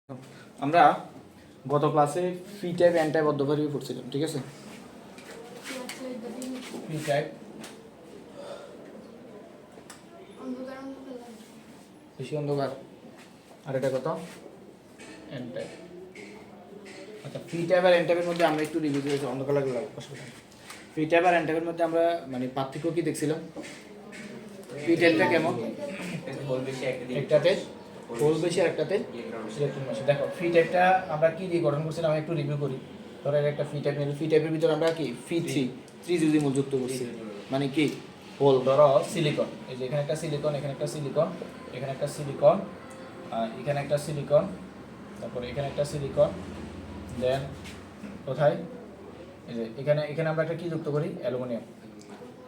আমরা গত ক্লাসে ফি টাইপ এন টাইপ অর্ধপরিবাহী পড়ছিলাম, ঠিক আছে? ফি টাইপ বেশি অন্ধকার, আর এটা কত এন টাইপ। আচ্ছা, ফি টাইপ আর এন টাইপের মধ্যে আমরা একটু রিভিউ দিয়েছি, অন্ধকার লাগবে অসুবিধা নেই। ফি টাইপ আর এন টাইপের মধ্যে আমরা মানে পার্থক্য কি দেখছিলাম? ফি টাইপটা কেমন? একটাতে হোল বেশি আর একটাতে ইলেকট্রন বেশি। দেখো ফি টাইপটা আমরা কি দিয়ে গঠন করছিলাম, আমি একটু রিভিউ করি। ধরো একটা ফি টাইপ নিয়ে, ফি টাইপের ভিতরে আমরা কি ফি থ্রি যদি মূল যুক্ত করছি, মানে কি হোল। ধরো সিলিকন, এই যে এখানে একটা সিলিকন, এখানে একটা সিলিকন, এখানে একটা সিলিকন, এখানে একটা সিলিকন, তারপরে এখানে একটা সিলিকন, দেন কোথায় এই যে এখানে এখানে আমরা একটা কি যুক্ত করি, অ্যালুমিনিয়াম,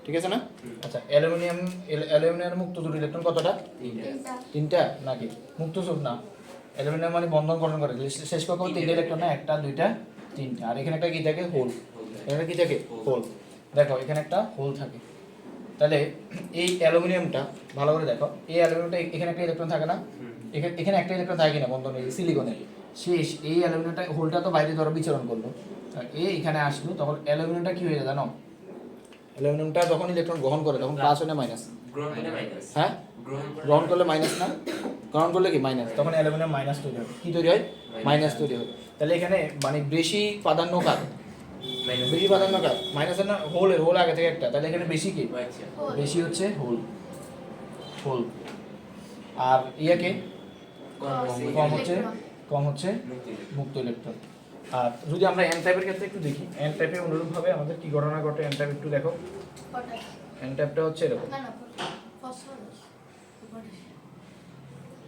ঠিক আছে না? আচ্ছা, অ্যালুমিনিয়ামের মুক্ত জোড় ইলেকট্রন কতটা? তিনটা নাকি মুক্ত জোড় না, অ্যালুমিনিয়াম মানে বন্ধন গঠন করে, শেষ কখন তিনটা ইলেকট্রন না, একটা দুইটা তিনটা, আর এখানে একটা কি থাকে, হোল। এখানে কি থাকে, হোল। দেখো এখানে একটা হোল থাকে। তাহলে এই অ্যালুমিনিয়ামটা ভালো করে দেখো, এই অ্যালুমিনিয়ামটা এখানে একটা ইলেকট্রন থাকে না, এখানে একটা ইলেকট্রন থাকে কিনা বন্ধন, এই সিলিকনের শেষ এই অ্যালুমিনিয়ামটা হোলটা তো বাইরে ধরো বিচরণ করলো, এখানে আসলো, তখন অ্যালুমিনিয়ামটা কি হয়ে যায় জানো? অ্যালুমিনিয়ামটা যখন ইলেকট্রন গ্রহণ করে তখন প্লাস হয় না মাইনাস? হ্যাঁ, গ্রহণ করলে মাইনাস না, গ্রহণ করলে কি মাইনাস, তখন অ্যালুমিনিয়াম মাইনাস তৈরি হয়। কি তৈরি হয়? মাইনাস তৈরি হয়। তাহলে এখানে মানে বেশি প্রাধান্য কার? বেশি প্রাধান্য কার? মাইনাসের না, হোলের। হোল আগে থেকে একটা, তাহলে এখানে বেশি কি? বেশি হচ্ছে হোল। হোল আর ইয়াকে কম হচ্ছে মুক্ত ইলেকট্রন। আর যদি আমরা এন টাইপের ক্ষেত্রে একটু দেখি, এন টাইপে অনুরূপভাবে আমাদের কি ঘটনা ঘটে, এন টাইপ একটু দেখো। এন টাইপটা হচ্ছে এরকম,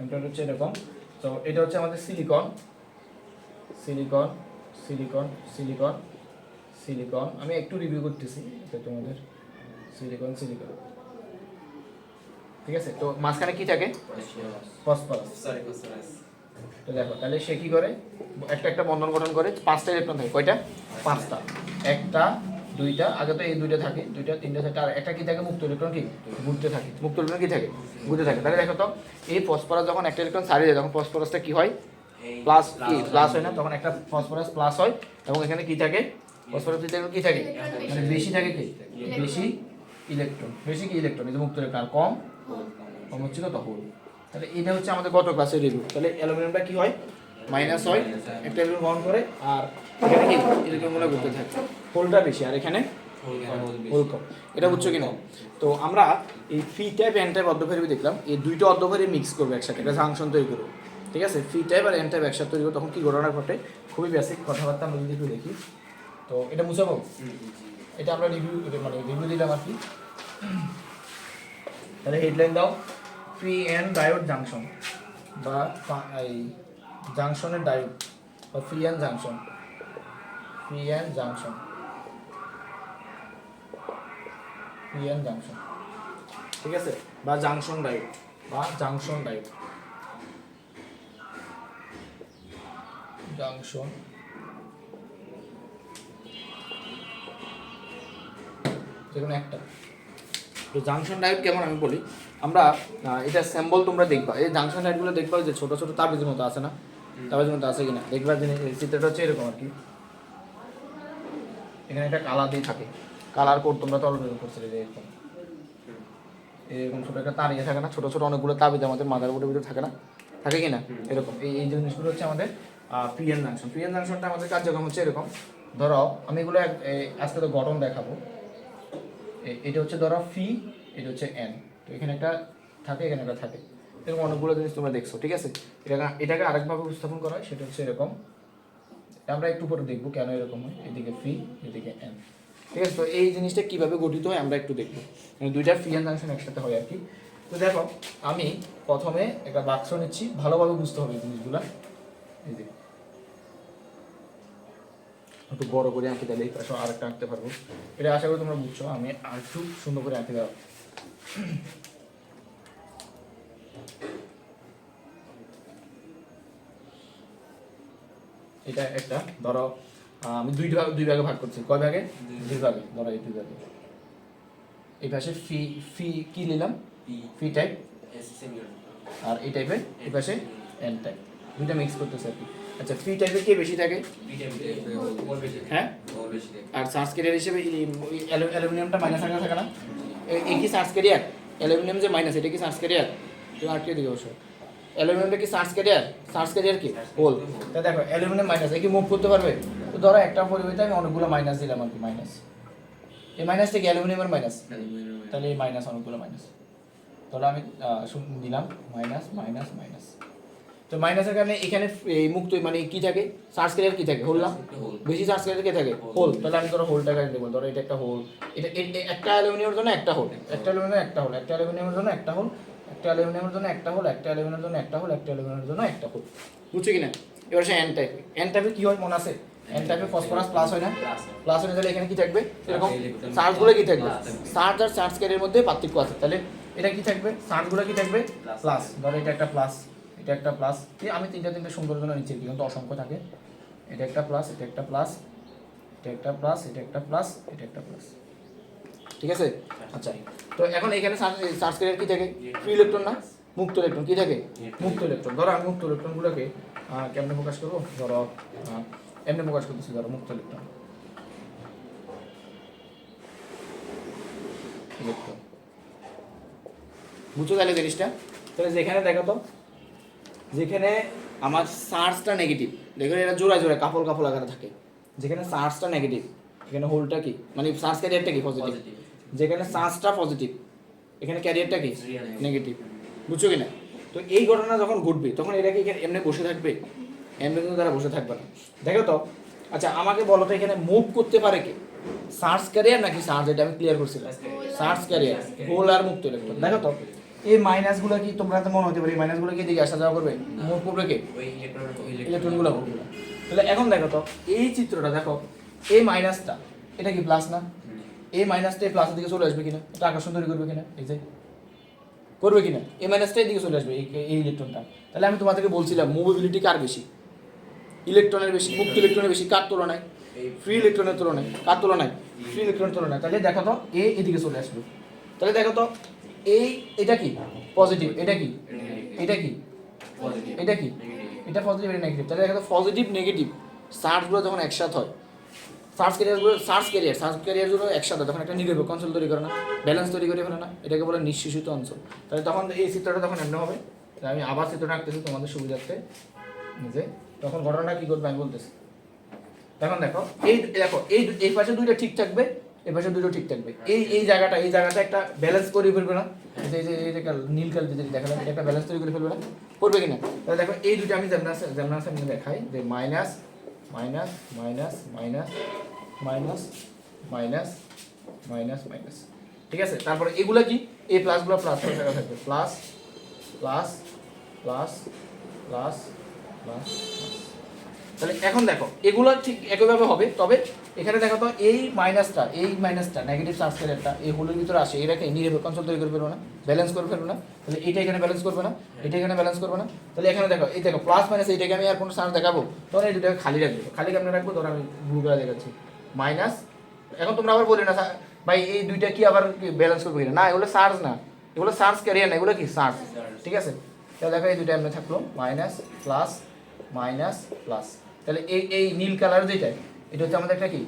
এন টাইপ হচ্ছে এরকম। তো এটা হচ্ছে আমাদের silicon, silicon, silicon, silicon, silicon. আমি একটু রিভিউ করতেছি এটা তোমাদের, সিলিকন, সিলিকন, ঠিক আছে? তো মাঝখানে কি থাকে? ফসফরাস। তো দেখো তাহলে সে কি করে, একটা একটা বন্ধন গঠন করে, পাঁচটা ইলেকট্রন থাকে। কয়টা? পাঁচটা। একটা দুইটা, আগে তো এই দুইটা থাকে, দুইটা তিনটা চারটা, আর একটা কি থাকে, মুক্ত ইলেকট্রন কি ঘুরতে থাকে, মুক্ত ইলেকট্রন কি থাকে, ঘুরতে থাকে। তাহলে দেখো তো এই ফসফরাস যখন একটা ইলেকট্রন ছাড়িয়ে যায়, তখন ফসফরাসটা কি হয়, প্লাস কি প্লাস হয় না, তখন একটা ফসফরাস প্লাস হয়, এবং এখানে কি থাকে, ফসফরাস কি থাকে, মানে বেশি থাকে কি, বেশি ইলেকট্রন, বেশি কি ইলেকট্রন, এই যে মুক্ত ইলেকট্রন, আর কম কম হচ্ছে কত, হোল। তাহলে এটা হচ্ছে আমাদের গত ক্লাসের রিভিউ। তাহলে অ্যালুমিনিয়ামটা কি হয়, মাইনাস হয়, একটা ইলেকট্রন গ্রহণ করে, আর এখানে কি ইলেকট্রনগুলো ঘুরতে থাকে, হোলটা বেশি আর এখানে হোল কম। এটা বুঝছো কিনা? তো আমরা এই ফি টাইপ এন টাইপ অর্ধপরিবাহী দেখলাম, এই দুইটা অর্ধপরিবাহী মিক্স করবো একসাথে, একটা জাংশন তৈরি করবো, ঠিক আছে? ফি টাইপ আর এন টাইপ একসাথে তৈরি করবো, তখন কি ঘটনা ঘটে, খুবই বেসিক কথাবার্তা আমরা যদি একটু দেখি। তো এটা মুছাবো, এটা আমরা রিভিউ মানে রিভিউ দিলাম আর কি। তাহলে হেডলাইন দাও, পি এন ডায়োড জাংশন, বা এই জাংশনের ডায়োড, বা P N junction, P N junction, P N junction, ঠিক আছে? বা জাংশন ডায়োড, বা জাংশন ডায়োড, জাংশন যেকোনো একটা। তো জাংশন ডায়োড কেমন আমি বলি, আমরা এটা স্যাম্পল তোমরা দেখবা, এই জাংশন ডায়োডগুলো দেখবা যে ছোটো ছোটো তাবিজের মতো আছে না, তাবিজের মতো আছে কিনা দেখবা। চিত্রটা হচ্ছে এরকম আর কি, এখানে একটা কালার দিয়ে থাকে, কালার কোড তোমরা তো অলরেডি করছিলে, এরকম এরকম ছোটো একটা তার ইয়ে থাকে না, ছোটো ছোটো অনেকগুলো তাবিজ আমাদের মাদার বোর্ডের ভিতরে থাকে না, থাকে কি না, এরকম এই জিনিসগুলো হচ্ছে আমাদের পিএন জাংশন। পিএন জাংশনটা আমাদের কার্যক্রম হচ্ছে এরকম। ধরো আমি এগুলো আজকে তো গঠন দেখাবো। এটা হচ্ছে ধরো ফি, এটা হচ্ছে এন, তো এখানে একটা থাকে, এখানে একটা থাকে, এরকম অনেকগুলো জিনিস তোমরা দেখছো, ঠিক আছে? এটাকে আরেকভাবে উপস্থাপন করা হয়, সেটা হচ্ছে এরকম। আমরা একটু পরে দেখবো কেন এরকম হয়, এদিকে ফি এদিকে এন, ঠিক আছে? তো এই জিনিসটা কীভাবে গঠিত হয় আমরা একটু দেখবো, মানে দুইটা ফি এন জাংশন একসাথে হয় আর কি। তো দেখো আমি প্রথমে একটা বাক্স নিচ্ছি, ভালোভাবে বুঝতে হবে এই জিনিসগুলো। এই যে একটু বড় করে আঁকি দিলে এই পাশে আরেকটা আঁকতে পারবো, এটা আশা করি তোমরা বুঝছো। আমি আর একটু সুন্দর করে আঁকি দেওয়া, এটা একটা ধরো আমি দুই ভাগে ভাগ করছি। কয় ভাগে? দুই ভাগে। ধরো এই দুই ভাগে, এই পাশে ফি ফি কি নিলাম, ফি টাইপ, আর এই টাইপের এই পাশে এন টাইপ। দুইটা মিক্স করতেছে আর কি। আচ্ছা ফ্রি টাইপের কে বেশি থাকে? হ্যাঁ, আর সার্চ ক্যারিয়ার হিসেবে অ্যালুমিনিয়ামটা মাইনাস আকারে থাকে না? এই কি সার্চ ক্যারিয়ার? অ্যালুমিনিয়াম যে মাইনাস, এটা কি সার্চ ক্যারিয়ার? তুমি আটকে দিকে অবশ্য অ্যালুমিনিয়ামটা কি সার্চ ক্যারিয়ার? সার্চ ক্যারিয়ার কি হোল। তা দেখো অ্যালুমিনিয়াম মাইনাস, এ কি মুভ করতে পারবে? তো ধরো একটা পরিবর্তে আমি অনেকগুলো মাইনাস দিলাম আর কি, মাইনাস, এই মাইনাসটা কি অ্যালুমিনিয়ামের মাইনাস? তাহলে এই মাইনাস অনেকগুলো মাইনাস, ধরো আমি দিলাম মাইনাস মাইনাস মাইনাস। তো মাইনাসের কারণে এখানে এই মুক্ত মানে কি থাকে? সার্চ ক্যারিয়ার কি থাকে? হোল না? বেশি সার্চ ক্যারিয়ার কে থাকে? হোল। তাহলে আমি ধরো হোলটা কাটে দেবো, ধরো এটা একটা হোল, এটা একটা অ্যালুমিনিয়ামের জন্য একটা হোল, একটা অ্যালুমিনিয়ামের একটা হোল, একটা অ্যালুমিনিয়ামের জন্য একটা হোল, একটা অ্যালুমিনিয়ামের জন্য একটা হোল, একটা অ্যালুমিনিয়ামের জন্য একটা হোল, একটা অ্যালুমিনিয়ামের জন্য একটা হোল। বুঝছো কিনা? এবার সে এন টাইপে, এন টাইপে কি হয় মনে আছে? এন টাইপে ফসফরাস প্লাস হয় না? প্লাস হয়ে গেলে এখানে কি থাকবে? এরকম চার্জগুলো কি থাকবে? চার্জ আর চার্জ ক্যারিয়ার মধ্যে পার্থক্য আছে, তাহলে এটা কি থাকবে? চার্জগুলো কি থাকবে? প্লাস। ধরো এটা একটা প্লাস, এটা একটা প্লাস, আমি তিনটা সুন্দর জন্য নিচ্ছি কিন্তু অসংখ্য থাকে। এটা একটা প্লাস, এটা একটা প্লাস, এটা একটা প্লাস, এটা একটা প্লাস, এটা একটা প্লাস, ঠিক আছে? আচ্ছা তো এখন এখানে চার্জ ক্যারিয়ার কি থাকে? ফ্রি ইলেকট্রন না মুক্ত ইলেকট্রন? কি থাকে? মুক্ত ইলেকট্রন। ধরো আমি মুক্ত ইলেকট্রনগুলোকে কেমনে প্রকাশ করবো? ধরো এমনি প্রকাশ করতেছি, ধরো মুক্ত ইলেকট্রন, ইলেকট্রন। বুঝছো তাহলে জিনিসটা? তাহলে যেখানে দেখো তো, যেখানে আমার চার্জটা নেগেটিভ, দেখো এটা জোড়ায় জোড়ায় কাপড় কাপড় আকারে থাকে, যেখানে চার্জটা নেগেটিভ এখানে হোলটা কি মানে চার্জ ক্যারিয়ারটা কি? পজিটিভ। যেখানে চার্জটা পজিটিভ এখানে ক্যারিয়ারটা কি? নেগেটিভ। বুঝছো কিনা? তো এই ঘটনা যখন ঘটবে তখন এটা কি এমনি বসে থাকবে? এমনি কিন্তু তারা বসে থাকবে না। দেখো তো, আচ্ছা আমাকে বলো তো এখানে মুভ করতে পারে কে? চার্জ ক্যারিয়ার নাকি চার্জ? এটা আমি ক্লিয়ার করছিলাম, চার্জ ক্যারিয়ার, হোল আর মুক্ত ইলেকট্রন। দেখো তো এই মাইনাসগুলো কি তোমরা তো মনে হতে পারে এই মাইনাসগুলো কি দিকে আসা যাওয়া করবে? মুভ করবে কে? ইলেকট্রনগুলো করবে। তাহলে এখন দেখো তো এই চিত্রটা দেখো, এই মাইনাসটা এটা কি প্লাস না? এই মাইনাসটা এই প্লাসের দিকে চলে আসবে কিনা? এটা আকর্ষণ তৈরি করবে কিনা? এই যে করবে কিনা? এই মাইনাসটা এদিকে চলে আসবে এই ইলেকট্রনটা। তাহলে আমি তোমাদেরকে বলছিলাম মুভেবিলিটি কার বেশি? ইলেকট্রনের বেশি। মুক্ত ইলেকট্রনের বেশি কার তুলনায়? ফ্রি ইলেকট্রনের তুলনায়। কার তুলনায়? ফ্রি ইলেকট্রনের তুলনায়। তাহলে দেখো তো এদিকে চলে আসবে। তাহলে দেখো তো এটা কি পজিটিভ, এটা কি, এটা কি, এটা কি, এটা পজিটিভ, এটা নেগেটিভ। তাহলে দেখো তো পজিটিভ নেগেটিভ চার্জগুলো যখন একসাথে হয়, চার্জ ক্যারিয়ারগুলো একসাথে তখন একটা নিরপেক্ষ অঞ্চল তৈরি করে না? ব্যালেন্স তৈরি করে ফেলে না? এটাকে বলে নিঃশেষিত অঞ্চল। তাহলে তখন এই চিত্রটা তখন এমন হবে। আমি আবার চিত্রটা আঁকতেছি তোমাদের সুবিধার্থে নিজে। তখন ঘটনাটা কি করবে আমি বলতেছি। এখন দেখো এই পাশে দুইটা ঠিক থাকবে, এই পাশে দুটো ঠিক থাকবে। এই জায়গাটা একটা ব্যালেন্স করে ফেলবে না? এই যে নীল কাল যদি দেখালাম, এটা একটা ব্যালেন্স তৈরি করে ফেলবে না? করবে কিনা? তাহলে দেখো এই দুটো আমি যেমন দেখাই যে minus minus minus minus minus minus minus minus, ঠিক আছে? তারপরে এগুলা কি? এই প্লাসগুলো প্লাস হয়ে থাকা থাকবে, plus plus plus plus plus. তাহলে এখন দেখো এগুলো ঠিক একইভাবে হবে, তবে এখানে দেখো তো এই মাইনাসটা নেগেটিভ চার্জ ক্যারিয়ারটা এই হোলের ভিতরে আসে, এটাকে নিরপেক্ষ অঞ্চল তৈরি করে ফেলবো না? ব্যালেন্স করে ফেলবো না? তাহলে এটা এখানে ব্যালেন্স করবে না, এটা এখানে ব্যালেন্স করবে না? তাহলে এখানে দেখো এই দেখো প্লাস মাইনাস, এইটাকে আমি আর কোনো চার্জ দেখাবো তখন এই দুটাকে খালি রাখবো। খালি কেমন রাখবো? ধরো আমি ব্লু কালার দেখাচ্ছি মাইনাস। এখন তোমরা আবার বলি না ভাই এই দুইটা কি আবার ব্যালেন্স করবে কিনা? না, এগুলো চার্জ না, এগুলো চার্জ ক্যারিয়ার না, এগুলো কি চার্জ, ঠিক আছে? তাহলে দেখো এই দুইটা এমনি থাকলো মাইনাস প্লাস মাইনাস প্লাস। তাহলে এই নীল কালার যেটা এটা হচ্ছে আমাদের একটা কি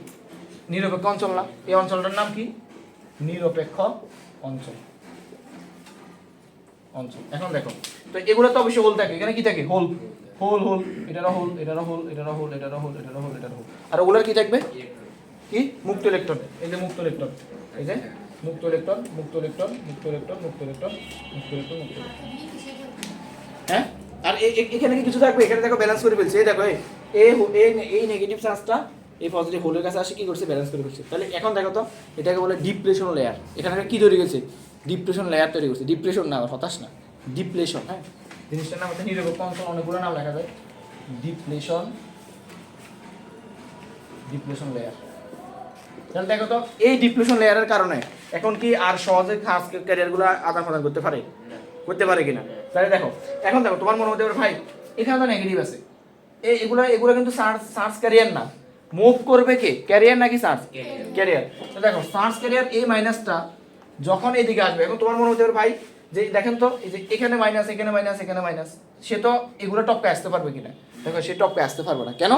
নিরপেক্ষ অঞ্চল না? এই অঞ্চলটার নাম কি? নিরপেক্ষ অঞ্চল। এখন দেখো তো এগুলো তো অবশ্যই হোল থাকে, এখানে কি থাকে? হোল হোল হোল, এটারও হোল, এটারও হোল, এটারও হোল, এটারও হোল, এটারও হোল, এটারও হোল। আর ওগুলোর কি থাকবে? কি? মুক্ত ইলেকট্রন। এই যে মুক্ত ইলেকট্রন, এই যে মুক্ত ইলেকট্রন, মুক্ত ইলেকট্রন, মুক্ত ইলেকট্রন, মুক্ত ইলেকট্রন, মুক্ত ইলেকট্রন, মুক্ত ইলেকট্রন। হ্যাঁ, আর এখানে কি কিছু থাকবে? এখানে দেখো ব্যালেন্স করে ফেলছে। এই দেখো এই নেগেটিভ চার্জটা এই পজিটিভ হোলের কাছে আসে কি করছে? ব্যালেন্স করে ফেলছে। তাহলে এখন দেখো তো এটাকে বলে ডিপ্রেশন লেয়ার। এখানে কি তৈরি করছে? ডিপ্রেশন লেয়ার তৈরি করছে। ডিপ্রেশন না, হতাশ না, ডিপ্লেশন। হ্যাঁ, জিনিসটার নাম হচ্ছে নিরপেক্ষ অঞ্চল, অনেকগুলো নাম লেখা যায়। Depletion layer. তাহলে দেখো তো এই ডিপ্লেশন লেয়ারের কারণে এখন কি আর সহজে খাস ক্যারিয়ারগুলো আদান প্রদান করতে পারে? করতে পারে কিনা? তাহলে দেখো এখন দেখো তোমার মনে হতে পারে ভাই এখানে তো নেগেটিভ আছে, এগুলো কিন্তু চার্জ ক্যারিয়ার না। মুভ করবে কে? ক্যারিয়ার নাকি চার্জ ক্যারিয়ার? তো দেখো চার্জ ক্যারিয়ার এই মাইনাসটা যখন এইদিকে আসবে, এখন তোমার মনে হতে পারে ভাই যে দেখেন তো এই যে এখানে মাইনাস এখানে মাইনাস এখানে মাইনাস, সে তো এগুলো টপকে আসতে পারবে কিনা? দেখো সে টপকে আসতে পারবে না, কেন?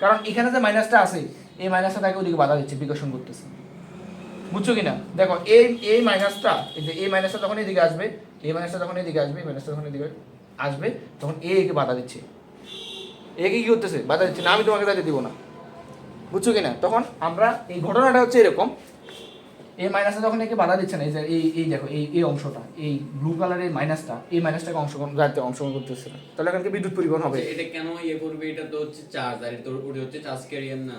কারণ এখানে যে মাইনাসটা আছে এই মাইনাসটা তাকে ওদিকে বাধা দিচ্ছে, বিকর্ষণ করতেছে, বুঝছো কিনা? দেখো এই মাইনাসটা, এই যে এই মাইনাসটা যখন এদিকে আসবে, এই মাইনাসটা যখন এদিকে আসবে, এই মাইনাসটা যখন এদিকে আসবে, তখন একে বাধা দিচ্ছে, একে কি করতেছে? বাধা দিচ্ছে না, আমি তোমাকে যাতে দিব না, বুঝছো কিনা? তখন আমরা এই ঘটনাটা হচ্ছে এরকম, এই মাইনাসটা যখন একে বাধা দিচ্ছে না, এই যে এই দেখো এই অংশটা, এই ব্লু কালারের মাইনাসটা, এই মাইনাসটাকে অংশগ্রহণ করতেছে না, তাহলে এখানে বিদ্যুৎ পরিবহন হবে। এটা কেন ইয়ে করবে? এটা তো হচ্ছে চার্জ, আর এটা ওটা হচ্ছে চার্জ ক্যারিয়ার না।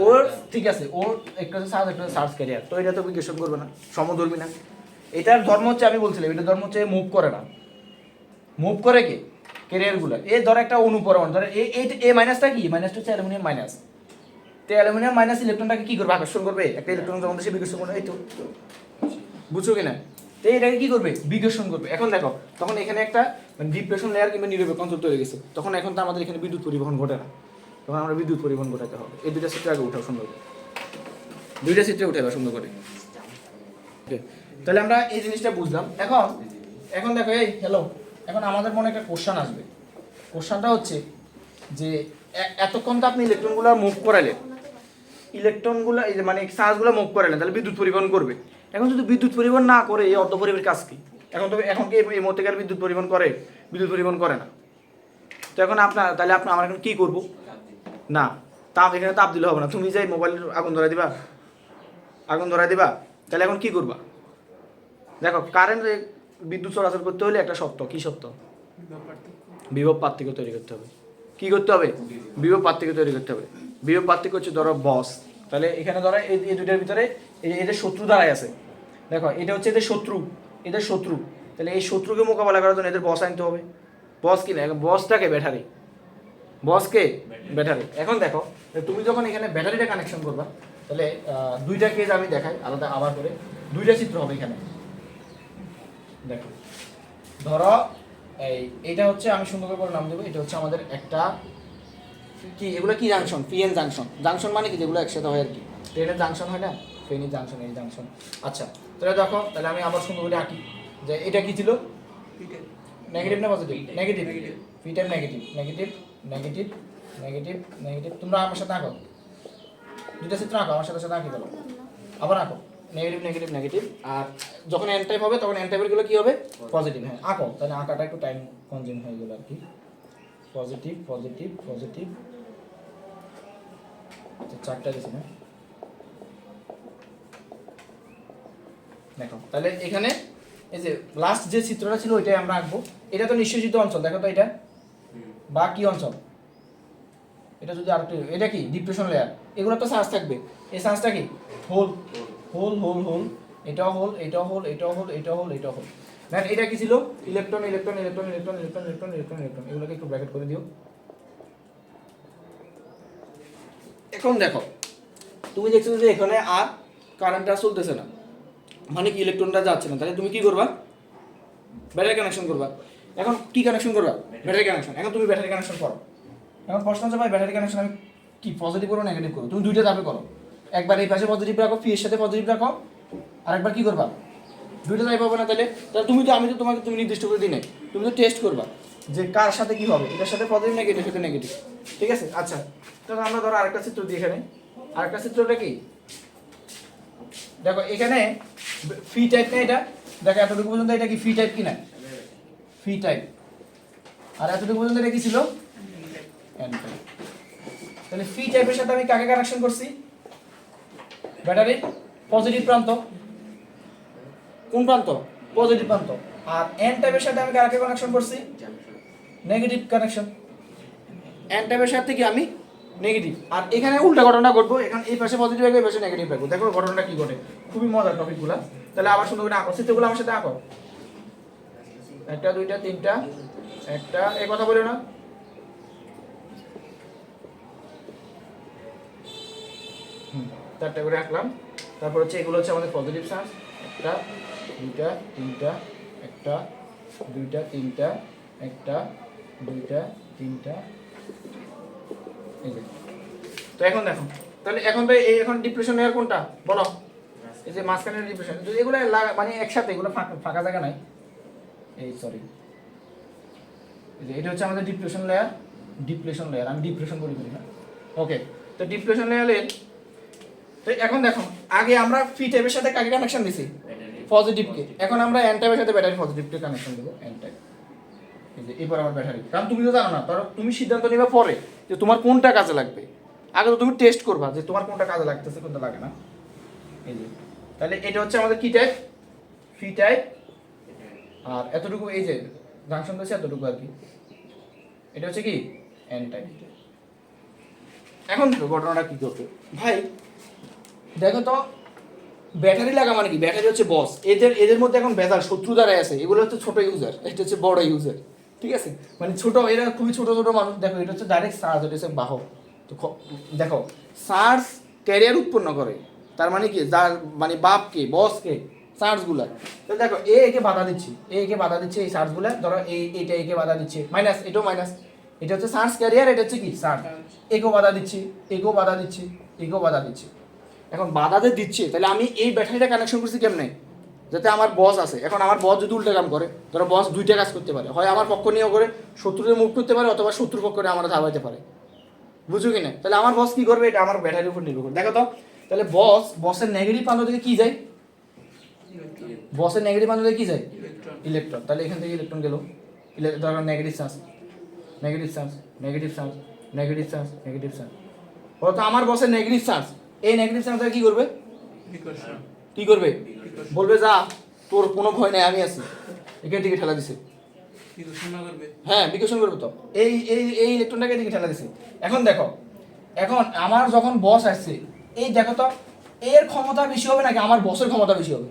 ওর ঠিক আছে, ওর একটা চার্জ একটা চার্জ ক্যারিয়ার, তো এটা তো বিকর্ষণ করবে না, সমধর্মী না। এটার ধর্ম হচ্ছে, আমি বলছিলাম এটার ধর্ম হচ্ছে মুভ করে না। মুভ করে কে? ক্যারিয়ারগুলো। এই ধর একটা অনু পরমাণু, ধর এই মাইনাসটা কি? মাইনাসটা হচ্ছে অ্যালুমিনিয়াম মাইনাস। তো অ্যালুমিনিয়াম মাইনাস ইলেকট্রনটাকে কি করবে? আকর্ষণ করবে। একটা ইলেকট্রন যখন সে বিকর্ষণ করবে, এই তো, বুঝছো কিনা? তো এটাকে কি করবে? বিকর্ষণ করবে। এখন দেখো, তখন এখানে একটা ডিপ্রেশন লেয়ার কিংবা নিরপেক্ষ অঞ্চল তৈরি গেছে, তখন এখন তো আমাদের এখানে বিদ্যুৎ পরিবহন ঘটে না, তখন আমরা বিদ্যুৎ পরিবহন ঘটাতে হবে। এই দুইটা চিত্র আগে উঠাও সুন্দর করে, দুইটা চিত্রে উঠাবে সুন্দর করে। তাহলে আমরা এই জিনিসটা বুঝলাম। এখন দেখো, এই হ্যালো, এখন আমাদের মনে একটা কোশ্চেন আসবে। কোশ্চেনটা হচ্ছে যে এতক্ষণ তো আপনি ইলেকট্রনগুলো মুভ করালেন, ইলেকট্রনগুলো এই যে মানে চার্জগুলো মুভ করালেন, তাহলে বিদ্যুৎ পরিবহন করবে। এখন যদি বিদ্যুৎ পরিবহন না করে, এই অর্ধপরিবাহীর কাজ কি? এখন কি এই মধ্যেকার বিদ্যুৎ পরিবহন করে? বিদ্যুৎ পরিবহন করে না। তো এখন তাহলে আমরা এখন কি করব? না, তাপ, এখানে তাপ দিলে হবে না। তুমি যাই মোবাইল আগুন ধরাই দিবা, আগুন ধরাই দিবা, তাহলে এখন কি করবা? দেখো, কারেন্ট বিদ্যুৎ চলাচল করতে হলে একটা সত্য, কি সত্য? বিভব পার্থক্য তৈরি করতে হবে। কি করতে হবে? বিভব পার্থক্য তৈরি করতে হবে। বিভব পার্থক্য হচ্ছে ধরো বস, তাহলে এখানে ধরো এই দুইটার ভিতরে এদের শত্রু দাঁড়াই আছে। দেখো, এটা হচ্ছে এদের শত্রু, তাহলে এই শত্রুকে মোকাবেলা করার জন্য এদের বস আনতে হবে। বস কি না? বসটাকে ব্যাটারি, বসকে ব্যাটারি। এখন দেখো, তুমি যখন এখানে ব্যাটারিটা কানেকশন করবা, তাহলে দুইটা কেজ আমি দেখাই আলাদা আবার করে, দুইটা চিত্র হবে এখানে। দেখো, ধরো এইটা হচ্ছে, আমি সুন্দর করে নাম দেবো, এটা হচ্ছে আমাদের একটা কি, এগুলো কি জাংশন? PN junction. জাংশন মানে কি? যেগুলো একসাথে হয় আর কি, ট্রেনের জাংশন হয় না, ট্রেনের জাংশন, এই জাংশন। আচ্ছা, তাহলে দেখো, তাহলে আমি আবার সুন্দর করে আঁকি যে এটা কি ছিল? নেগেটিভ না positive? Negative. P type negative, negative, negative, negative, negative. তোমরা আমার সাথে আঁকো, দুইটা চিত্র আঁকো, আমার সাথে আঁকি বলো, আবার আঁকো। Negative, negative, negative. আর যখন এন টাইপ হবে, তখন এন টাইপের গুলো কি হবে? পজিটিভ। হ্যাঁ, আঁকো। তাহলে আঁকাটা একটু টাইম কনজিউম হয়ে গেল আর কি। Positive, positive, positive. চারটা দিছি না? দেখো, তাহলে এখানে এই যে লাস্ট যে চিত্রটা ছিল ওইটাই আমরা আঁকবো। এটা তো নিঃশেষিত অঞ্চল, দেখো তো এটা, বা কি অঞ্চল? এটা যদি আরেকটু, এটা কি? Depression layer. এগুলো তো চার্জ থাকবে, এই চার্জটা কি? Hole, hole, hole, hole. এটাও হোল, এটাও হোল, এটাও হোল, এটাও হোল, এটাও হোল। দেন এটা কি ছিল? Electron, electron, electron, electron, electron, electron, electron, electron. এগুলোকে একটু ব্র্যাকেট করে দিও। এখন দেখো, তুমি দেখছো যে এখানে আর কারেন্টটা চলতেছে না, মানে কি ইলেকট্রনটা যাচ্ছে না, তাহলে তুমি কি করবা? ব্যাটারি কানেকশন করবা। এখন কি কানেকশন করবা? Battery connection. এখন তুমি ব্যাটারি কানেকশন করো। এখন প্রশ্ন হচ্ছে, ভাই ব্যাটারি কানেকশন আমি কি পজিটিভ করো নেগেটিভ করো? তুমি দুইটা ধাপে করো। একবার এই পাশে পজিটিভ রাখো, ফি এর সাথে পজিটিভ রাখো, আর একবার কি করবা? দুইটা টাইপ হবে না? তাহলে তুমি তো, আমি তো তোমাকে তুমি নির্দিষ্ট করে দিই নাই, তুমি তো টেস্ট করবা যে কার সাথে কি হবে, এটার সাথে পজিটিভ নাকি এটার সাথে নেগেটিভ। ঠিক আছে? আচ্ছা, তাহলে আমরা ধরো আরেকটা চিত্র দিই এখানে। আরেকটা চিত্রটা কি? দেখো, এখানে ফি টাইপ না এটা? দেখো, এতটুকু পর্যন্ত এটা কি ফি টাইপ কিনা? ফি টাইপ। আর এতটুকু পর্যন্ত এটা কি ছিল? N type. তাহলে ফি টাইপের সাথে আমি কাকে কানেকশন করছি? ব্যাটারির পজিটিভ প্রান্ত। কোন প্রান্ত? পজিটিভ প্রান্ত। আর এন টাইপের সাথে আমি কাকে কানেকশন করছি? Negative connection. এন টাইপের সাথে কি আমি নেগেটিভ। আর এখানে উল্টা ঘটনা ঘটবো, এখানে এই পাশে পজিটিভ রাখবো, এই পাশে নেগেটিভ রাখবো। দেখো ঘটনাটা কি ঘটে, খুবই মজার টপিকগুলো। তাহলে আবার সুন্দর করে আঁকো, চিত্রগুলো আমার সাথে আঁকো। একটা, দুইটা, তিনটা, একটা, এই কথা বলো না। চারটা করে আঁকলাম। তারপর হচ্ছে এগুলো হচ্ছে আমাদের পজিটিভ চার্জ। একটা, দুইটা, তিনটা, একটা, দুইটা, তিনটা, একটা, দুইটা, তিনটা, এই যে। তো এখন দেখো, তাহলে এখন ভাই এই এখন ডিপ্রেশন লেয়ার কোনটা বলো? এই যে মাঝখানে ডিপ্রেশন, এগুলো মানে একসাথে, এগুলো ফাঁকা জায়গা নাই। এই সরি, এটা হচ্ছে আমাদের ডিপ্রেশন লেয়ার, আমি ডিপ্রেশন বলি না। ওকে, তো ডিপ্রেশন লেয়ারের, তো এখন দেখো আগে আমরা পি টাইপের সাথে কাকে কানেকশন দিছি? পজিটিভকে। এখন আমরা এন টাইপের সাথে ব্যাটারি পজিটিভকে কানেকশন দেবো, এন টাইপ। এই যে এরপর আমার ব্যাটারি, কারণ তুমি তো জানো না, তুমি সিদ্ধান্ত নিবে পরে যে তোমার কোনটা কাজে লাগবে। আগে তো তুমি টেস্ট করবা যে তোমার কোনটা কাজে লাগতেছে, কোনটা লাগে না। এই যে তাহলে এটা হচ্ছে আমাদের কি টাইপ? P type. আর এতটুকু এই যে জাংশন দিয়েছে এতটুকু আর কি, এটা হচ্ছে কি এন টাইপ। এখন দেখো ঘটনাটা কি করবে ভাই, দেখো তো ব্যাটারি লাগা মানে কি? ব্যাটারি হচ্ছে বস, এদের মধ্যে এখন বেজার শত্রু দ্বারাই আছে। এগুলো হচ্ছে ছোট ইউজার, এটা হচ্ছে বড় ইউজার, ঠিক আছে? মানে ছোট, এরা খুবই ছোট ছোট মানুষ। দেখো এটা হচ্ছে ডাইরেক্ট চার্জ, এটা হচ্ছে বাহক। তো দেখো চার্জ ক্যারিয়ার উৎপন্ন করে, তার মানে কি যার মানে বাপকে, বসকে চার্জগুলা। তো দেখো একে বাধা দিচ্ছি, একে বাধা দিচ্ছে এই চার্জগুলা। ধরো এইটা একে বাধা দিচ্ছে, মাইনাস, এটাও মাইনাস। এটা হচ্ছে চার্জ ক্যারিয়ার, এটা হচ্ছে কি চার্জ। একেও বাধা দিচ্ছি, একেও বাধা দিচ্ছি, একেও বাধা দিচ্ছি। এখন বাধা যে দিচ্ছে, তাহলে আমি এই ব্যাটারিটা কানেকশন করছি কেমনে? যাতে আমার বস আছে। এখন আমার বস যদি উল্টা কাম করে, ধরো বস দুইটা কাজ করতে পারে, হয় আমার পক্ষ নিয়েও করে শত্রুদের মুভ করতে পারে, অথবা শত্রুর পক্ষ নিয়ে আমরা ধাবাইতে পারে। বুঝো কি না? তাহলে আমার বস কি করবে, এটা আমার ব্যাটারির উপর নির্ভর করে। দেখো তো, তাহলে বসের নেগেটিভ প্রান্ত থেকে কি যায়? বসের নেগেটিভ প্রান্ত থেকে কি যায়? ইলেকট্রন। তাহলে এখান থেকে ইলেকট্রন গেল, ধরো negative charge, negative charge, negative charge, negative charge, negative charge. বলতো আমার বসের নেগেটিভ চার্জ, এই নেগেটিভ চার্জটা কি করবে? কি করবে? বলবে যা, তোর কোনো ভয় নাই, আমি আছি। এখান থেকে ঠেলা দিছে, হ্যাঁ বিকশন করবে। তো এই এই এই ইলেকট্রনটাকে দিকে ঠেলা দিছে। এখন দেখো, এখন আমার যখন বস আসছে, এই দেখো তো এর ক্ষমতা বেশি হবে নাকি আমার বসের ক্ষমতা বেশি হবে?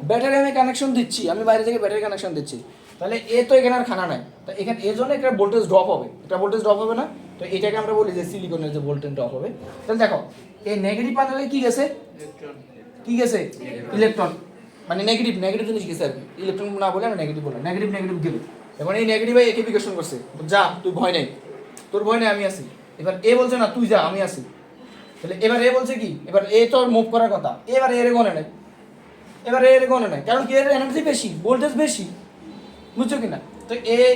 ব্যাটারি আমি কানেকশন দিচ্ছি, আমি বাইরে থেকে ব্যাটারি কানেকশন দিচ্ছি, তাহলে এ তো এখানে আর খানা নাই। তো এখানে এর জন্য একটা ভোল্টেজ ড্রপ হবে, একটা ভোল্টেজ ড্রপ হবে না? তো এটাকে আমরা বলি যে সিলিকনের যে ভোল্টেজ ড্রপ হবে। তাহলে দেখো এই নেগেটিভ প্রান্তে কি গেছে? কি গেছে? ইলেকট্রন। মানে নেগেটিভ জিনিস গেছে আর কি, ইলেকট্রন না বলে আমি নেগেটিভ বললাম। নেগেটিভ গেল। এখন এই নেগেটিভ একে বিকশন করছে, যা তুই ভয় নেই, তোর ভয় নেই, আমি আছি। এবার এ বলছে না তুই যা, আমি আছি। তাহলে এবার এ বলছে কি, এবার এ তো মুভ করার কথা, এবার এর গনে নাই, এবার এর গনে নাই, কারণ কি এর এনার্জি বেশি, ভোল্টেজ বেশি। বুঝছো কিনা? তো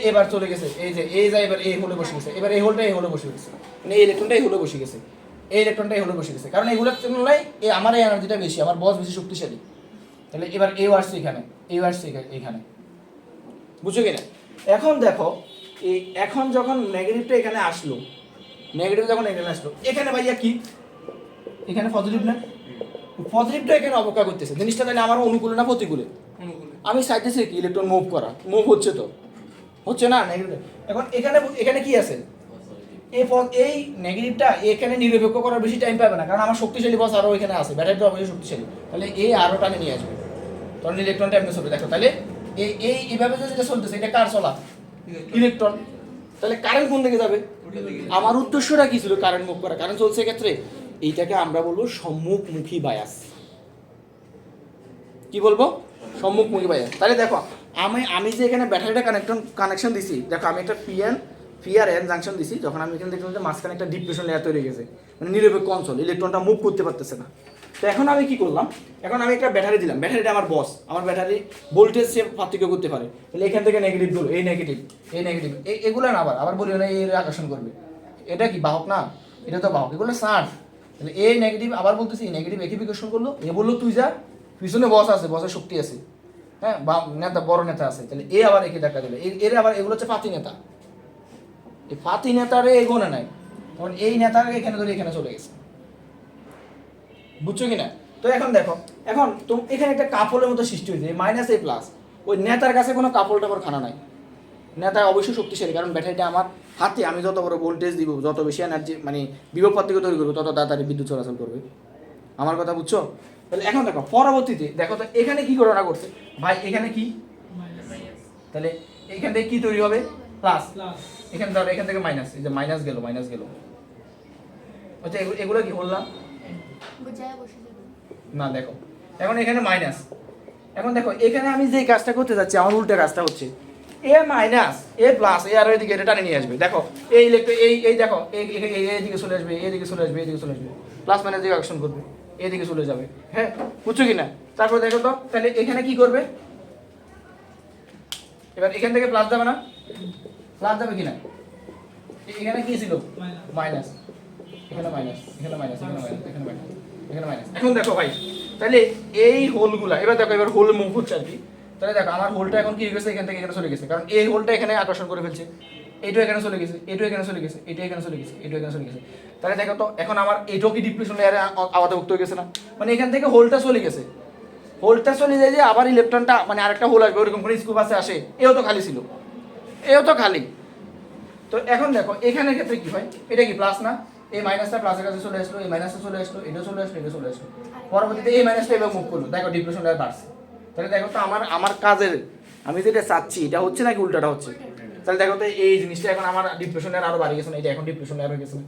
এবার চলে গেছে, এই যে এই যায়, এবার এই হোলে বসে গেছে, এবার এই হোলটা এই হোলে বসে গেছে, মানে এই ইলেকট্রনটা এই হোলে বসে গেছে, এই ইলেকট্রনটা এই হোলে বসে গেছে, কারণ এগুলোর তুলনায় আমার এই এনার্জিটা বেশি, আমার বস বেশি শক্তিশালী। তাহলে এবার এও আসছে এখানে, এও আসছে এখানে। বুঝছো কিনা? এখন দেখো এখন যখন নেগেটিভটা এখানে আসলো, নেগেটিভ যখন এখানে আসলো, এখানে ভাইয়া কি, এখানে পজিটিভ না? পজিটিভটা এখানে অবজ্ঞা করতেছে জিনিসটা। তাহলে আমার অনুকূলে না প্রতিকূলে? আমি চাইতেছি কি ইলেকট্রন মুভ করা, মুভ হচ্ছে তো, হচ্ছে না নেগেটিভ। এখন এখানে কি আছে? এই নেগেটিভটা এখানে নিরপেক্ষ করার বেশি টাইম পাবে না, কারণ আমার শক্তিশালী বস আরও এখানে আছে, ব্যাটারিটা অবশ্যই শক্তিশালী। তাহলে এই আরও টানে নিয়ে আসবে, তখন ইলেকট্রনটা এমনি চলবে। দেখো তাহলে এইভাবে যেটা চলতেছে, এটা কার চলা? ইলেকট্রন। তাহলে কারেন্ট কোন দিকে যাবে? আমার উদ্দেশ্যটা কি ছিল? কারেন্ট মুভ করা। কারেন্ট চলছে ক্ষেত্রে এইটাকে আমরা বলবো সম্মুখমুখী বায়াস। কি বলবো? সম্মুখমুখী বায়াস। তাহলে দেখো আমি যে এখানে ব্যাটারিটা কানেকশন দিছি, দেখো আমি একটা পি আর এন জাংশন দিছি, যখন আমি এখানে দেখলাম যে মাঝখানে একটা ডিপ্রেশন লেয়ার তৈরি হয়ে গেছে, মানে নিরপেক্ষ অঞ্চল, ইলেকট্রনটা মুভ করতে পারতেছে না। তো এখন আমি কি করলাম, এখন আমি একটা ব্যাটারি দিলাম, ব্যাটারিটা আমার বস, আমার ব্যাটারি ভোল্টেজ সে পার্থক্য করতে পারে। তাহলে এখান থেকে নেগেটিভ গুলো, এই নেগেটিভ এগুলো না, আবার বলি না এর আকর্ষণ করবে। এটা কি বাহক না? এটা তো বাহক, এগুলো চার্জ। তাহলে এই নেগেটিভ আবার বলতেছি, এই নেগেটিভ একই বিকর্ষণ করলো, এ বললো তুই যা, পিছনে বস আছে, বসের শক্তি আছে, হ্যাঁ বা নেতা, বড় নেতা আছে। তাহলে এ আবার একে দেখা দিল, এর আবার এগুলো হচ্ছে পাতি নেতা, এই পাতি নেতারে এগোনে নাই, তখন এই নেতাকে এখানে ধরে এখানে চলে গেছে। বুঝছো কিনা? তো এখন দেখো, এখন তুমি এখানে একটা কাপড়ের মতো সৃষ্টি হয়েছে, মাইনাস এ প্লাস। ওই নেতার কাছে কোনো কাপড় টাপড় খানা নাই, নেতা অবশ্যই শক্তিশালী, কারণ ব্যাটারিটা আমার হাতে, আমি যত বড় ভোল্টেজ দিব, যত বেশি এনার্জি মানে বিভব পার্থক্য তৈরি করবো, তত তাড়াতাড়ি বিদ্যুৎ চলাচল করবে। আমার কথা বুঝছো? তাহলে এখন দেখো পরবর্তীতে দেখো তো এখানে কি ঘটনা করছে ভাই, এখানে কি, তাহলে এখান থেকে কি তৈরি হবে? প্লাস। এখানে ধরো এখান থেকে মাইনাস, এই যে মাইনাস গেল, আচ্ছা এগুলো কি বললাম না? দেখো এখন এখানে মাইনাস, এখন দেখো এখানে আমি যে কাজটা করতে যাচ্ছি, আমার উল্টা কাজটা হচ্ছে, এ মাইনাস এ প্লাস, এ আর ওইদিকে এটা টানে নিয়ে আসবে। দেখো এই ইলেকট্রন এই দেখো এইদিকে চলে আসবে, এইদিকে চলে আসবে, এইদিকে চলে আসবে, প্লাস মাইনাস দিকে আকর্ষণ করবে। এদিকে চলে যাবে। হ্যাঁ, বুঝছো কি না? তারপর দেখো তো তাহলে এখানে কি করবে, এবার এখান থেকে প্লাস যাবে না, প্লাস যাবে কিনা, এখানে কি ছিল মাইনাস, এখানে মাইনাস, এখানে মাইনাস, এখানে মাইনাস, এখানে মাইনাস, এখানে মাইনাস। এখন দেখো ভাই তাহলে এই হোলগুলা এবার দেখো, এবার হোল মুভ হচ্ছে আর কি। তাহলে দেখো আমার হোলটা এখন কি হয়ে গেছে, এখান থেকে এখানে চলে গেছে, কারণ এই হোলটা এখানে আকর্ষণ করে ফেলছে, এইটা এখানে চলে গেছে, এইটা এখানে চলে গেছে, এটা এখানে চলে গেছে, এটা এখানে চলে গেছে। তাহলে দেখো তো এখন আমার এইটাও কি ডিপ্রেশন লেয়ারে আওতাভুক্ত হয়ে গেছে না, মানে এখান থেকে হোলটা চলে গেছে, হোলটা চলে যায় যে আবার ইলেকট্রনটা মানে আরেকটা হোল আসবে, ওরকম করে স্কুপ আছে আসে, এও তো খালি ছিল, এও তো খালি। তো এখন দেখো এখানের ক্ষেত্রে কি হয়, এটা কি প্লাস না, এই মাইনাসটা প্লাসের কাছে চলে আসলো, এই মাইনাসটা চলে আসলো, এটা চলে আসলো, এটা চলে আসলো, পরবর্তীতে এই মাইনাসটা এবার মুভ করলো, দেখো ডিপ্রেশন লেয়ার বাড়ছে। তাহলে দেখো তো আমার কাজের আমি যেটা চাচ্ছি এটা হচ্ছে নাকি উল্টাটা হচ্ছে। তাহলে দেখো তো এই জিনিসটা এখন আমার ডিপ্রেশন লেয়ার আরো বাড়িয়ে গেছে না, এটা এখন ডিপ্রেশন লেয়ার হয়ে গেছে না।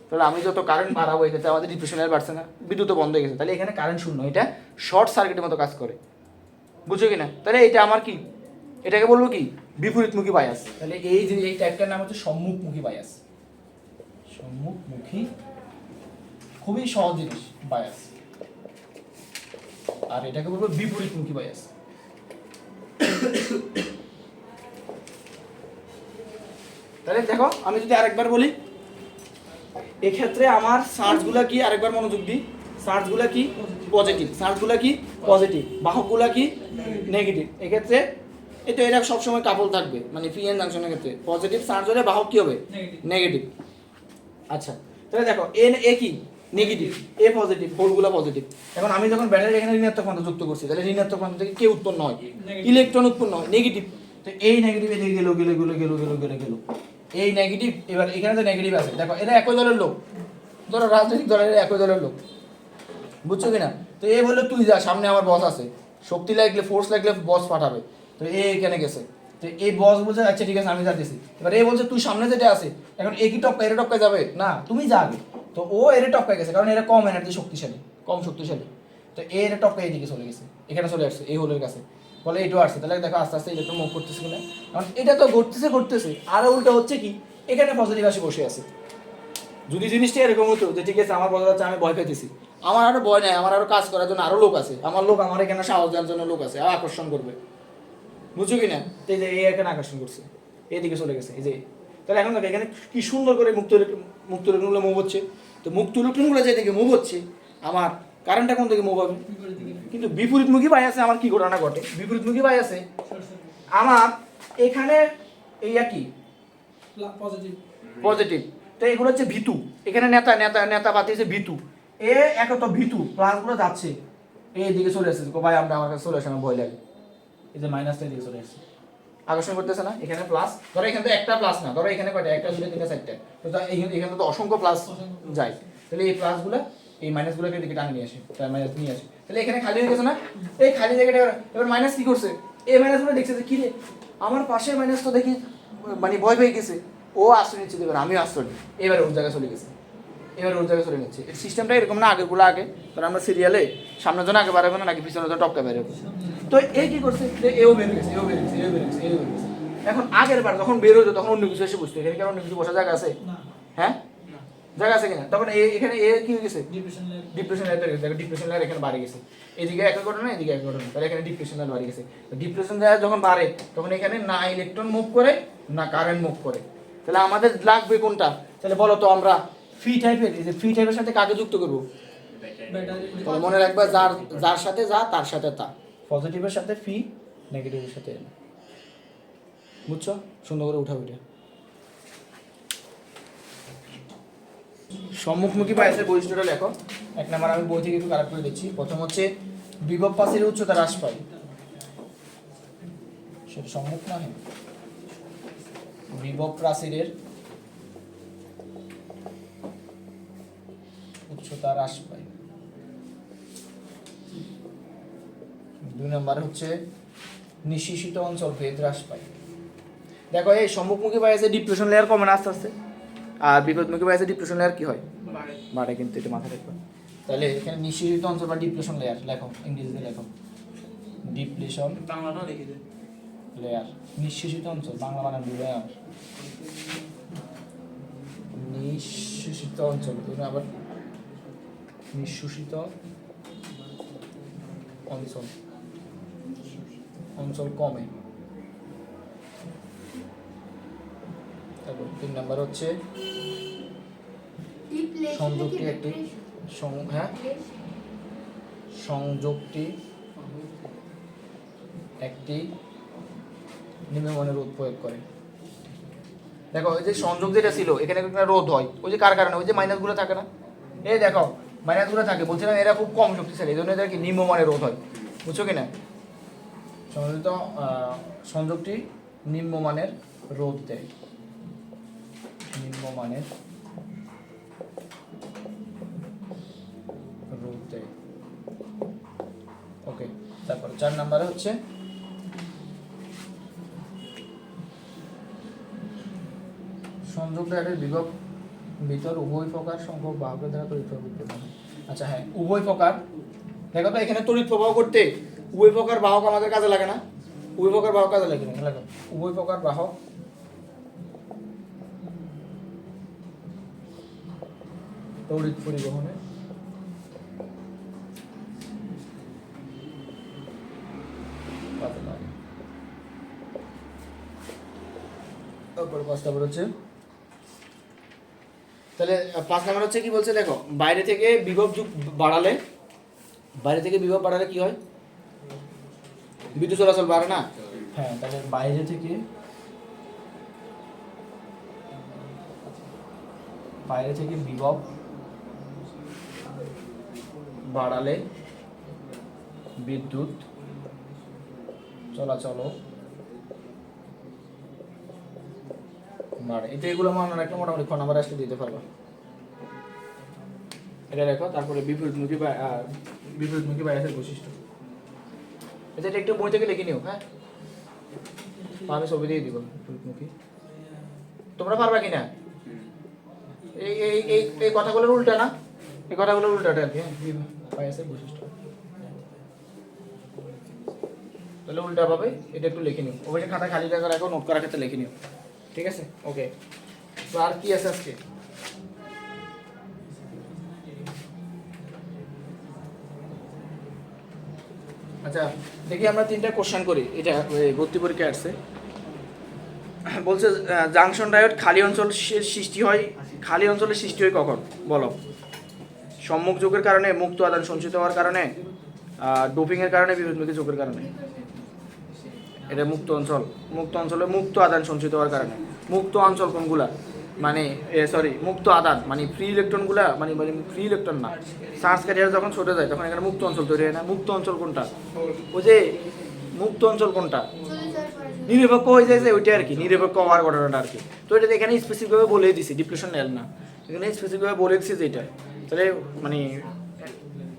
তাহলে আমি যত কারেন্ট বাড়াবো এটাতে আমাদের ডিপ্রেশন লেয়ার বাড়ছে না, বিদ্যুৎ বন্ধ হয়ে গেছে, তাহলে এখানে কারেন্ট শূন্য, এটা শর্ট সার্কিটের মতো কাজ করে, বুঝছো কি না? তাহলে এটা আমার কি, এটাকে বলবো কি বিপরীতমুখী বায়াস। তাহলে এই যে এই টাইপটার নাম হচ্ছে সম্মুখমুখী বায়াস, সম্মুখমুখী, খুবই সহজ জিনিস বায়াস। আর এটাকে বলবো বিপরীতমুখী বায়াস। তাহলে দেখো আমি যদি আরেকবার বলি, এক্ষেত্রে আমার চার্জগুলা কি, আরেকবার মনোযোগ দিই, চার্জগুলা কি পজিটিভ, চার্জগুলা কি পজিটিভ, বাহকগুলা কি নেগেটিভ। এক্ষেত্রে এটা এরা সবসময় কাপল থাকবে, মানে পি এন জাংশনের ক্ষেত্রে পজিটিভ চার্জ হলে বাহক কি হবে নেগেটিভ। আচ্ছা তাহলে দেখো এ কি নেগেটিভ, এ পজিটিভ, হোলগুলা পজিটিভ। এখন আমি যখন ব্যাটারি এখানে ঋণাত্মক প্রান্ত যুক্ত করছি, তাহলে ঋণাত্মক প্রান্ত থেকে কে উৎপন্ন হয়, ইলেকট্রন উৎপন্ন হয়, নেগেটিভ। তো এই নেগেটিভ এদিকে গেল গেল গেল গেল গেল গেল গেল, এই নেগেটিভ, এবার এখানে তো নেগেটিভ আছে, দেখো এরা একই দলের লোক, ধরো রাজনৈতিক দলের একই দলের লোক, বুঝছো কিনা? তো এ বললো তুই যা, সামনে আমার বস আছে, শক্তি লাগলে ফোর্স লাগলে বস পাঠাবে, তো এ এখানে গেছে, তো এই বস বলছে আচ্ছা ঠিক আছে আমি যাচ্ছি। এবার এ বলছে তুই সামনে যেটা আছে, এখন এ কি টপকা, এরা টপকা যাবে না, তুমি যাবে। তো ও এরে টপকা গেছে, কারণ এরা কম এনার্জি শক্তিশালী, কম শক্তিশালী, তো এর টপকা এদিকে চলে গেছে, এখানে চলে আসছে এই হোলের কাছে, বলে এটাও আসছে। তাহলে দেখো আস্তে আস্তে ইলেকট্রন মুভ করতেছে কিনা, কারণ এটা তো ঘটতেছে ঘটতেছে, আর উল্টা হচ্ছে কি এখানে পজিটিভ আসে বসে আছে। যদি জিনিসটা এরকম হতো যে ঠিক আছে আমার বোঝা যাচ্ছে আমি ভয় পেতেছি, আমার আরো ভয় নাই, আমার আরো কাজ করার জন্য আরো লোক আছে, আমার লোক আমার এখানে সাহস দেওয়ার জন্য লোক আছে, আর আকর্ষণ করবে, বুঝছো কিনা? তো এই যে এই এখানে আকর্ষণ করছে, এদিকে চলে গেছে, এই যে। তাহলে এখন দেখো এখানে কি সুন্দর করে মুক্ত ইলেকট্রনগুলো মুভ হচ্ছে, তো মুক্ত ইলেকট্রনগুলো যেদিকে মুভ হচ্ছে আমার কারেন্টটা কোন দিকে মুভ হবে, কিন্তু বিপরীতমুখী বায়াসে আমার কি ঘটনা ঘটে, বিপরীতমুখী বায়াসে আমার এখানে এইয়া কি পজিটিভ, তো এগুলো হচ্ছে ভিতু, এখানে নেতা নেতা নেতা পাতিছে ভিতু, এ একত ভিতু প্লাসগুলো যাচ্ছে এইদিকে চলে আসছে, ভাই আমরা আমার কাছে চলে আসে আমার ভয় লাগে, এই যে মাইনাসটা এদিকে চলে আসছে, আকর্ষণ করতেছে না, এখানে প্লাস, ধরো এখানে তো একটা প্লাস না, ধরো এখানে কয়টা, একটা দুটো তিনটা চারটা, তো এখানে তো অসংখ্য প্লাস যায়, তাহলে এই প্লাসগুলো এই মাইনাসগুলোকে এদিকে টানে নিয়ে আসে, তার মাইনাস নিয়ে আসে, তাহলে এখানে খালি হয়ে গেছে না, এই খালি জায়গাটা এবার মাইনাস কি করছে, এই মাইনাসগুলো দেখছে যে কি রে আমার পাশের মাইনাস তো দেখি মানে ভয় পেয়ে গেছে, ও আশ্রয় নিচ্ছে, এবার আমিও আশ্রয় নিই, এবার ওর জায়গায় চলে গেছে, এবার ওর জায়গায় চলে নিচ্ছে। এর সিস্টেমটা এরকম না, আগেগুলো আগে ধর আমরা সিরিয়ালে সামনের জন্য আগে বাড়াবো না নাকি পিছনের জন্য টপকা বেরোবো, তো এই কি করছে যে এও বের গেছে, এও বের গেছে, এও বের গেছে, এও বের গেছে। এখন আগের বার যখন বের হতো তখন অন্য কিছু এসে বুঝতো, এখানে কি অন্য কিছু বসার জায়গা আছে, হ্যাঁ জায়গা আছে কিনা, তখন এখানে এ কি হয়ে গেছে ডিপ্রেশন লেয়ার তৈরি গেছে, ডিপ্রেশন লেয়ার এখানে বাড়ে গেছে, এদিকে এক ঘটনা এদিকে এক ঘটনা, তাহলে এখানে ডিপ্রেশন লেয়ার বাড়ে গেছে। ডিপ্রেশন লেয়ার যখন বাড়ে তখন এখানে না ইলেকট্রন মুভ করে না কারেন্ট মুভ করে, তাহলে আমাদের লাগবে কোনটা, তাহলে বলো তো আমরা ফ্রি টাইপের, এই যে ফ্রি টাইপের সাথে কাকে যুক্ত করবো, তাহলে মনে রাখবা যার যার সাথে যা তার সাথে তা, পজিটিভের সাথে ফি, নেগেটিভের সাথে এন, বুঝছো? সুন্দর করে উঠাও এটা। সম্মুখমুখী বায়াসের বৈশিষ্ট্যটা লেখো। এক নাম্বার আমি বই থেকে একটু কারেক্ট করে দিচ্ছি। প্রথম হচ্ছে বিভব প্রাচীরের উচ্চতা হ্রাস পায়, সেটা সম্মুখ না, হ্যাঁ বিভব প্রাচীরের উচ্চতা হ্রাস পায়। দুই নম্বর হচ্ছে নিঃশেষিত অঞ্চল ভেদ হ্রাস পায়। দেখো এই সম্মুখমুখী বায়াসে ডিপ্রেশন লেয়ার কমে না আস্তে আস্তে, আর বিপদমুখী বায়াসে ডিপ্রেশন লেয়ার কি হয় বাড়ে, কিন্তু এটা মাথায় রাখবে। তাহলে এখানে নিঃশেষিত অঞ্চল বা ডিপ্রেশন লেয়ার লেখো, ইংরেজিতে লেখো ডিপ্রেশন বাংলাটাও লিখে দেন লেয়ার, নিঃশেষিত অঞ্চল বাংলা বানান লেয়ার, নিঃশেষিত অঞ্চল, তুমি আবার নিঃশোষিত অঞ্চল অঞ্চল কমে। তারপর 3 নাম্বার হচ্ছে সংযুক্তি একটি সংযুক্তি একটি নিম্নমানের রোধ প্রয়োগ করে। দেখো ওই যে সংযোগ যেটা ছিল এখানে একটা রোধ হয়, ওই যে কার কারণে, ওই যে মাইনাসগুলো থাকে না, এই দেখো মাইনাসগুলো থাকে, বলছিলাম এরা খুব কম শক্তিশালী, এই জন্য এদের কি নিম্নমানের রোধ হয়, বুঝছো কি না? সংযোজিত সংযোগটি নিম্নমানের রোধ দেয়, নিম্নমানের রোধ দেয়। ওকে, তারপর 4 নম্বরে হচ্ছে সংযোগ ডায়োডের বিভব ভিতর উভয় প্রকার সংখ্যক বাহকের দ্বারা তড়িৎ প্রবাহ উৎপন্ন হয়। আচ্ছা হ্যাঁ, উভয় প্রকার, দেখো তো এখানে তড়িৎ প্রবাহ করতে উভয় প্রকার বাহক আমাদের কাজে লাগে না? উভয় প্রকার বাহক কাজে লাগে না, লাগে উভয় প্রকার বাহক তড়িৎ পরিবহনে কাজে লাগে। তারপর 5 নম্বর হচ্ছে, তাহলে 5 নম্বর হচ্ছে কি বলছে দেখো, বাইরে থেকে বিভব বাড়ালে, বাইরে থেকে বিভব বাড়ালে কি হয়? বিদ্যুৎ চলাচল বাড়ে না? হ্যাঁ, তাহলে বাইরে থেকে বিভব বাড়ালে বিদ্যুৎ চলাচল বাড়ে। এটা এগুলো মনে রাখলে মোটামুটি খ নাম্বার আসলে দিতে পারবো। এটা দেখো, তারপরে বিপরীতমুখী বায়াসের বৈশিষ্ট্য, এটা একটু বই থেকে লিখে নিও। হ্যাঁ, আমি ছবি দিয়ে দিব বিপরীতমুখী, তোমরা পারবা কিনা? এই এই এই এই কথাগুলোর উল্টা না, এই কথাগুলোর উল্টাটা আর কি। বায়াসের বৈশিষ্ট্য তাহলে উল্টা পাবে, এটা একটু লিখে নিও। অবশ্যই খাতা খালি জায়গা রাখো, নোট করার ক্ষেত্রে লিখে নিও, ঠিক আছে? ওকে, তো আর কি আছে আজকে? আচ্ছা দেখি আমরা 3টা কোশ্চেন করি, এটা ভর্তি পরীক্ষায় আসছে। বলছে জাংশন ডায়োড খালি অঞ্চলের সৃষ্টি হয়, খালি অঞ্চলের সৃষ্টি হয় কখন বলো? সম্মুখ যোগের কারণে, মুক্ত আদান সঞ্চিত হওয়ার কারণে, ডোপিং এর কারণে, বিপরীতমুখী যোগের কারণে। এটা মুক্ত অঞ্চল, মুক্ত অঞ্চলে মুক্ত আদান সঞ্চিত হওয়ার কারণে। মুক্ত অঞ্চল কোনগুলা? মানে মুক্ত আদান মানে ফ্রি ইলেকট্রনগুলা, মানে ফ্রি ইলেকট্রন না, চার্জ ক্যারিয়ার যখন ছোটে যায় তখন এখানে মুক্ত অঞ্চল তৈরি হয় না? মুক্ত অঞ্চল কোনটা? ওই যে মুক্ত অঞ্চল কোনটা? নিরপেক্ষ হয়ে যায় যে ওইটা আর কি, নিরপেক্ষ হওয়ার ঘটনাটা আর কি। তো এটা এখানে স্পেসিফিকভাবে বলে দিছি, ডিপ্রেশন নেল না, এখানে স্পেসিফিকভাবে বলে দিচ্ছি যে এটা। তাহলে মানে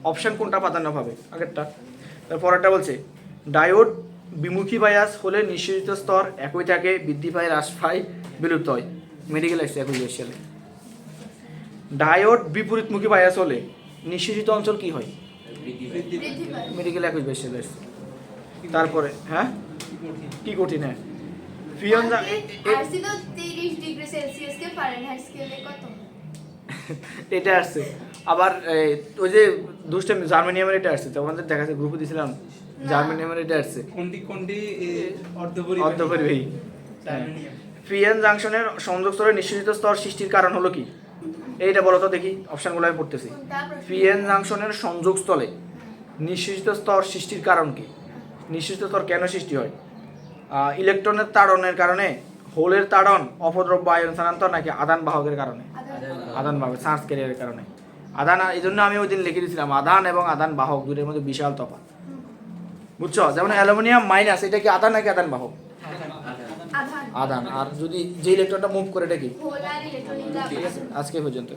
অপশন কোনটা প্রাধান্য পাবে? আগেরটা। তারপরেরটা বলছে ডায়োড বিমুখী বায়াস হলে নিঃসৃত স্তর একই থাকে, বৃদ্ধি পায়, হ্রাস পায়, বিলুপ্ত হয়। মেডিকেল আসছে 21 সালে। ডায়োড বিপরীতমুখী বায়াস হলে নিঃসৃত অঞ্চল কি হয়? মেডিকেল 21 সালে আসছে। তারপরে হ্যাঁ, কি কঠিন? হ্যাঁ, ফিয়ন এটা আসছে। আবার ওই যে দুষ্টামি জার্মানিয়ামের এটা আসছে, তখন দেখা যাচ্ছে গ্রুপে দিয়েছিলাম, জার্মানিয়ামের এটা আসছে। কোনটি অর্ধপরিবাহী। ফিএন জাংশনের সংযোগ স্তরে নিঃসৃত স্তর সৃষ্টির কারণ হলো কি? এইটা বলো তো দেখি, অপশনগুলো আমি পড়তেছি। ফিএন জাংশনের সংযোগ স্থলে নিঃসৃত স্তর সৃষ্টির কারণ কি? নিঃসৃত স্তর কেন সৃষ্টি হয়? ইলেকট্রনের তাড়নের কারণে, হোলের তাড়ন, অপদ্রব্য আয়ন স্থানান্তর, নাকি আদান বাহকের কারণে? আদান বাহক, চার্জ ক্যারিয়ারের কারণে। আদান, এই জন্য আমি ওই দিন লিখে দিয়েছিলাম আদান এবং আদান বাহক দুটোর মধ্যে বিশাল তফাৎ, বুঝছো? যেমন অ্যালুমিনিয়াম মাইনাস, এটা কি আদান নাকি আদান বাহক? আদান। আর যদি যে ইলেকট্রনটা মুভ করে এটা কি? ঠিক আছে, আজকে পর্যন্ত।